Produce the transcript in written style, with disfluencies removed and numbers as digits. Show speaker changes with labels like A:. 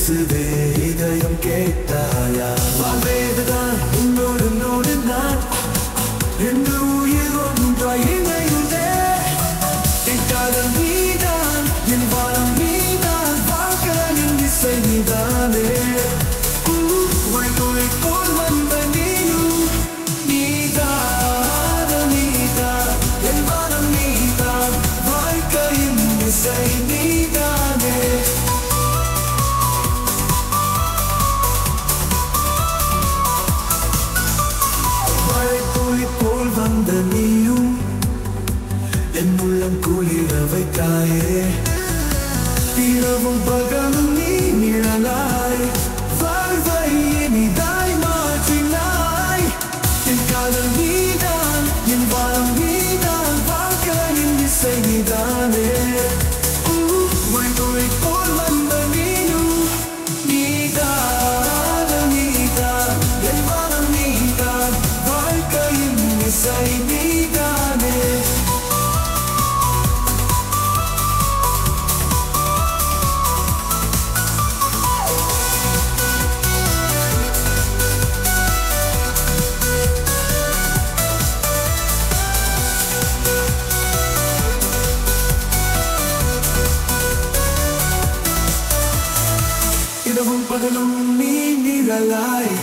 A: பேசுதே இதயம் கேட்டாயா வாழ்வேதுதான் உன்னோடு நோடு நான் ரெண்டு உயிர் ஒன்றாய் இணையுதே என் காதல் நீதான் என் வானம் நீதான் வாழ்க்கையின் இசை நீதானே போல் வந்த நீயும் நீதான் நீதான் என் வானம் நீதான் வாழ்க்கையின் இசை நீதானே போல் வந்த நீயும் என் உள்ளம் குளிர வைத்தாயே இரவும் பகலும் நீ நிழலாய் வாழ்வை இனிதாய் மாற்றினாய் என் காதல் நீதான் என் வானம் நீதான் வாழ்க்கையின் இசை நீதானே போல் வந்த நீயும் நீதான் நீதான் என் வானம் நீதான் வாழ்க்கையின் இசை நீதானே இரவும் பகலும் நீ நிழலாய்